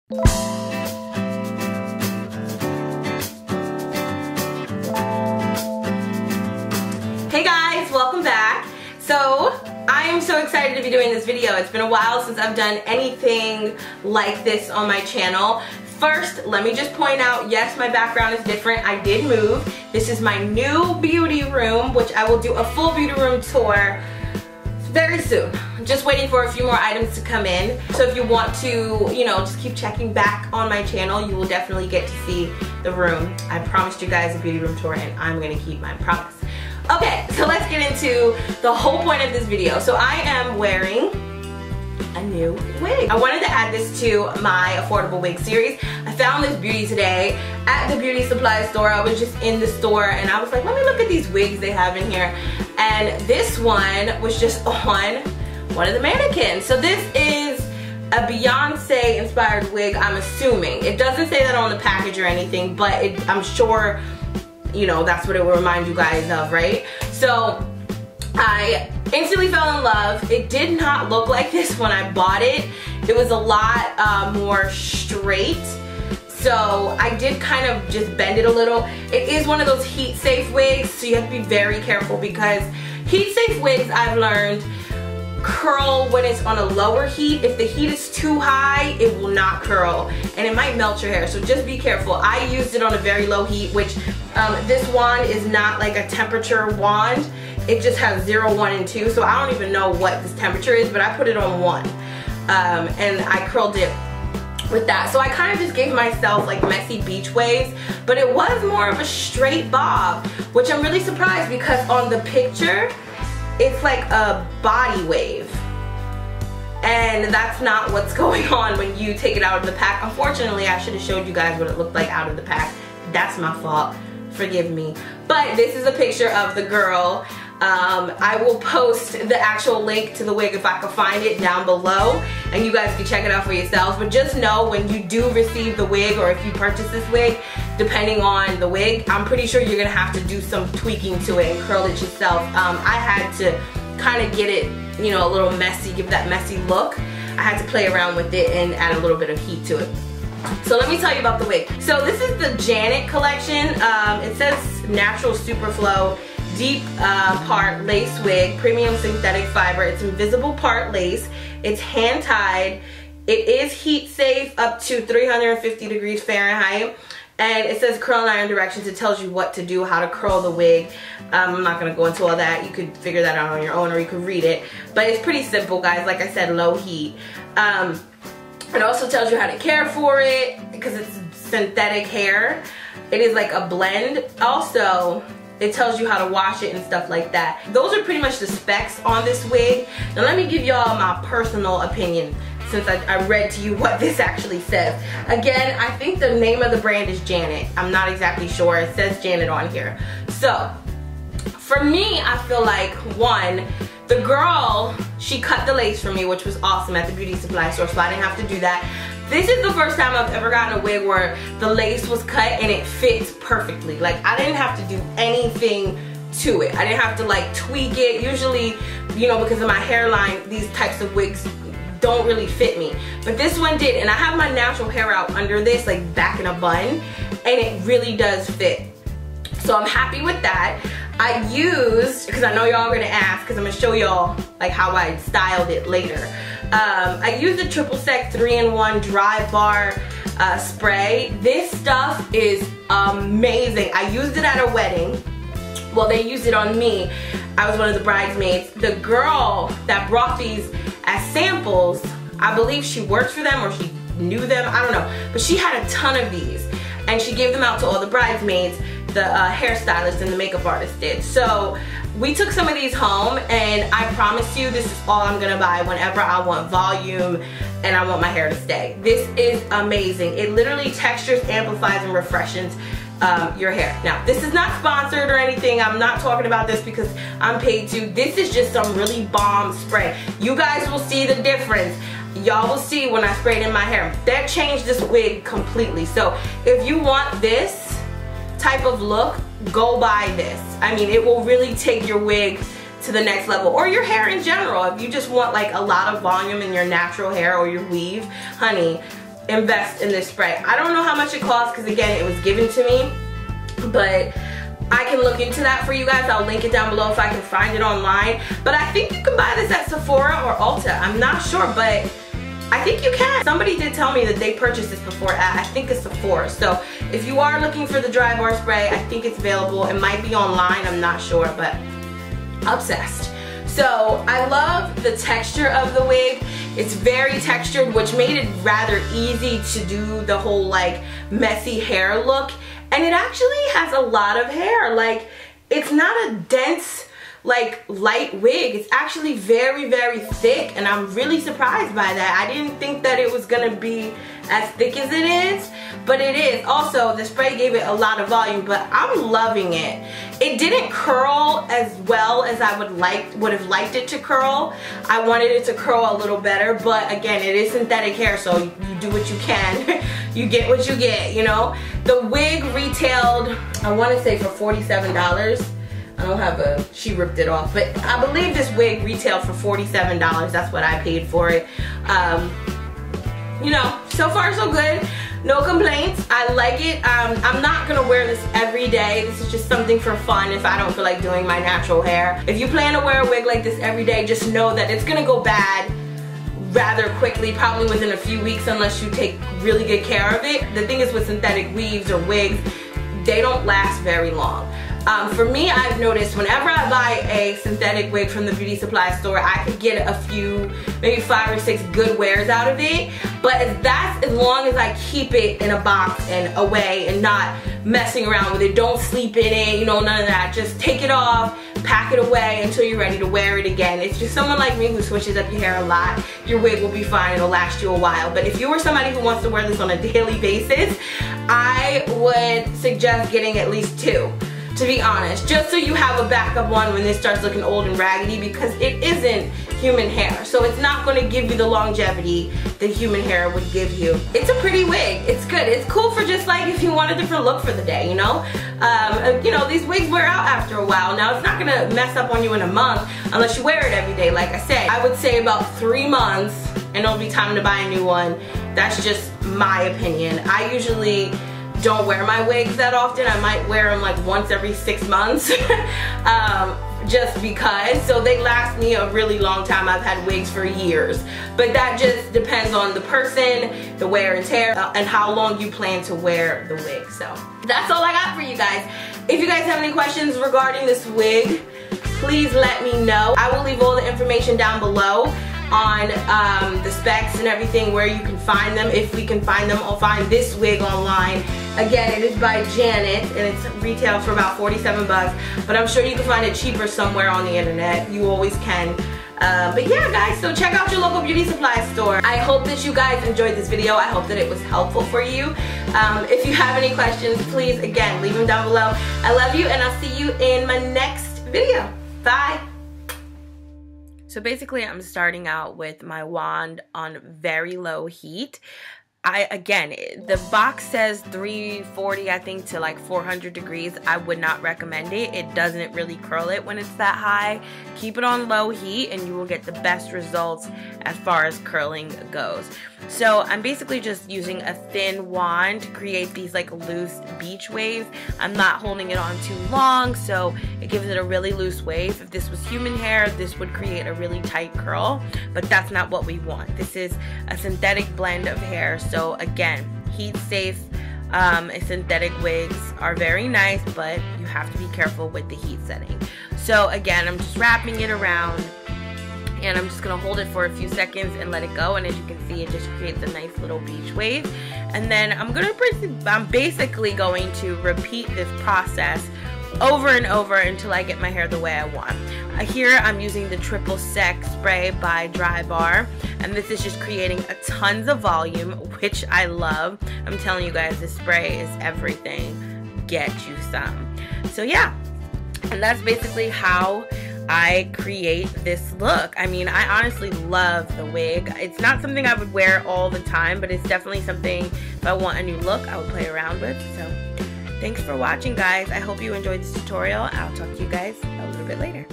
Hey guys, welcome back. So I am so excited to be doing this video. It's been a while since I've done anything like this on my channel. First, let me just point out, yes, my background is different. I did move. This is my new beauty room, which I will do a full beauty room tour very soon. I'm just waiting for a few more items to come in. So if you want to, you know, just keep checking back on my channel, you will definitely get to see the room. I promised you guys a beauty room tour and I'm gonna keep my promise. Okay, so let's get into the whole point of this video. So I am wearing a new wig. I wanted to add this to my affordable wig series. I found this beauty today at the beauty supply store. I was just in the store and I was like, let me look at these wigs they have in here. And this one was just on one of the mannequins. So this is a Beyonce inspired wig, I'm assuming. It doesn't say that on the package or anything, but I'm sure, you know, that's what it will remind you guys of, right? So I instantly fell in love. It did not look like this when I bought it. It was a lot more straight. So I did kind of just bend it a little. It is one of those heat safe wigs, so you have to be very careful because heat safe wigs, I've learned, curl when it's on a lower heat. If the heat is too high, it will not curl and it might melt your hair, so just be careful. I used it on a very low heat, which this wand is not like a temperature wand. It just has 0, 1, and 2, so I don't even know what this temperature is, but I put it on 1 and I curled it with that. So I kind of just gave myself like messy beach waves, but it was more of a straight bob, which I'm really surprised because on the picture it's like a body wave and that's not what's going on when you take it out of the pack. Unfortunately, I should have showed you guys what it looked like out of the pack. That's my fault, forgive me. But this is a picture of the girl. I will post the actual link to the wig if I can find it down below and you guys can check it out for yourselves. But just know when you do receive the wig, or if you purchase this wig, depending on the wig, I'm pretty sure you're gonna have to do some tweaking to it and curl it yourself. I had to kind of get it, you know, a little messy, give that messy look. I had to play around with it and add a little bit of heat to it. So let me tell you about the wig. So this is the Janet collection. It says Natural Superflow Deep Part Lace Wig, Premium Synthetic Fiber. It's invisible part lace. It's hand tied. It is heat safe up to 350 degrees Fahrenheit. And it says curl in iron directions. It tells you what to do, how to curl the wig. I'm not going to go into all that. You could figure that out on your own or you could read it. But it's pretty simple, guys. Like I said, low heat. It also tells you how to care for it because it's synthetic hair. It is like a blend. Also, it tells you how to wash it and stuff like that. Those are pretty much the specs on this wig. Now let me give y'all my personal opinion since I read to you what this actually says. Again, I think the name of the brand is Janet. I'm not exactly sure. It says Janet on here. So, for me, I feel like, one, the girl, she cut the lace for me, which was awesome at the beauty supply store, so I didn't have to do that. This is the first time I've ever gotten a wig where the lace was cut and it fits perfectly. Like, I didn't have to do anything to it. I didn't have to like tweak it. Usually, you know, because of my hairline, these types of wigs don't really fit me. But this one did, and I have my natural hair out under this, like back in a bun, and it really does fit. So I'm happy with that. I used, because I know y'all are gonna ask, because I'm gonna show y'all like how I styled it later. I used the Triple Sec 3-in-1 dry bar spray. This stuff is amazing. I used it at a wedding. Well, they used it on me. I was one of the bridesmaids. The girl that brought these as samples, I believe she worked for them or she knew them, I don't know. But she had a ton of these and she gave them out to all the bridesmaids. The hairstylist and the makeup artist did. So we took some of these home and I promise you this is all I'm gonna buy whenever I want volume and I want my hair to stay. This is amazing. It literally textures, amplifies, and refreshes your hair. Now, this is not sponsored or anything. I'm not talking about this because I'm paid to. This is just some really bomb spray. You guys will see the difference. Y'all will see when I spray it in my hair. That changed this wig completely. So if you want this type of look, go buy this. I mean, it will really take your wig to the next level, or your hair in general. If you just want like a lot of volume in your natural hair or your weave, honey, invest in this spray. I don't know how much it costs because again, it was given to me, but I can look into that for you guys. I'll link it down below if I can find it online. But I think you can buy this at Sephora or Ulta. I'm not sure, but I think you can. Somebody did tell me that they purchased this before at, I think it's Sephora. So if you are looking for the dry bar spray, I think it's available. It might be online, I'm not sure, but obsessed. So I love the texture of the wig. It's very textured, which made it rather easy to do the whole like messy hair look. And it actually has a lot of hair. Like, it's not a dense, like, light wig. It's actually very, very thick, and I'm really surprised by that. I didn't think that it was gonna be as thick as it is, but it is. Also, the spray gave it a lot of volume, but I'm loving it. It didn't curl as well as I would have liked it to curl. I wanted it to curl a little better, but again, it is synthetic hair, so you do what you can. You get what you get, you know? The wig retailed, I want to say for $47. I don't have a, she ripped it off, but I believe this wig retailed for $47. That's what I paid for it. You know, so far so good. No complaints. I like it. I'm not gonna wear this every day. This is just something for fun if I don't feel like doing my natural hair. If you plan to wear a wig like this every day, just know that it's gonna go bad rather quickly, probably within a few weeks unless you take really good care of it. The thing is with synthetic weaves or wigs, they don't last very long. For me, I've noticed whenever I buy a synthetic wig from the beauty supply store, I could get a few, maybe 5 or 6 good wears out of it. But that's as long as I keep it in a box and away and not messing around with it. Don't sleep in it, you know, none of that. Just take it off, pack it away until you're ready to wear it again. It's just someone like me who switches up your hair a lot. Your wig will be fine, it'll last you a while. But if you were somebody who wants to wear this on a daily basis, I would suggest getting at least 2. To be honest, just so you have a backup one when this starts looking old and raggedy, because it isn't human hair, so it's not going to give you the longevity that human hair would give you. It's a pretty wig. It's good. It's cool for just like if you want a different look for the day, you know? You know, these wigs wear out after a while. Now, it's not going to mess up on you in a month unless you wear it every day, like I said. I would say about 3 months and it'll be time to buy a new one. That's just my opinion. I usually don't wear my wigs that often. I might wear them like once every 6 months just because. So they last me a really long time. I've had wigs for years, but that just depends on the person, the wear and tear, and how long you plan to wear the wig. So that's all I got for you guys. If you guys have any questions regarding this wig, please let me know. I will leave all the information down below on the specs and everything, where you can find them. If we can find them, I'll find this wig online. Again, it is by Janet and it's retailed for about 47 bucks, but I'm sure you can find it cheaper somewhere on the internet. You always can. But yeah, guys, so check out your local beauty supply store. I hope that you guys enjoyed this video. I hope that it was helpful for you. If you have any questions, please, again, leave them down below. I love you, and I'll see you in my next video. Bye. So basically, I'm starting out with my wand on very low heat. Again, the box says 340, I think, to like 400 degrees. I would not recommend it. It doesn't really curl it when it's that high. Keep it on low heat and you will get the best results as far as curling goes. So I'm basically just using a thin wand to create these like loose beach waves. I'm not holding it on too long, so it gives it a really loose wave. If this was human hair, this would create a really tight curl, but that's not what we want. This is a synthetic blend of hair. So again, heat safe. Synthetic wigs are very nice, but you have to be careful with the heat setting. So again, I'm just wrapping it around, and I'm just gonna hold it for a few seconds and let it go, and as you can see, it just creates a nice little beach wave. And then I'm basically going to repeat this process over and over until I get my hair the way I want. Here I'm using the Triple Sec spray by Dry Bar, and this is just creating a tons of volume, which I love. I'm telling you guys, this spray is everything. Get you some. So yeah, and that's basically how I create this look. I mean, I honestly love the wig. It's not something I would wear all the time, but it's definitely something, if I want a new look, I would play around with. So thanks for watching, guys. I hope you enjoyed this tutorial. I'll talk to you guys a little bit later.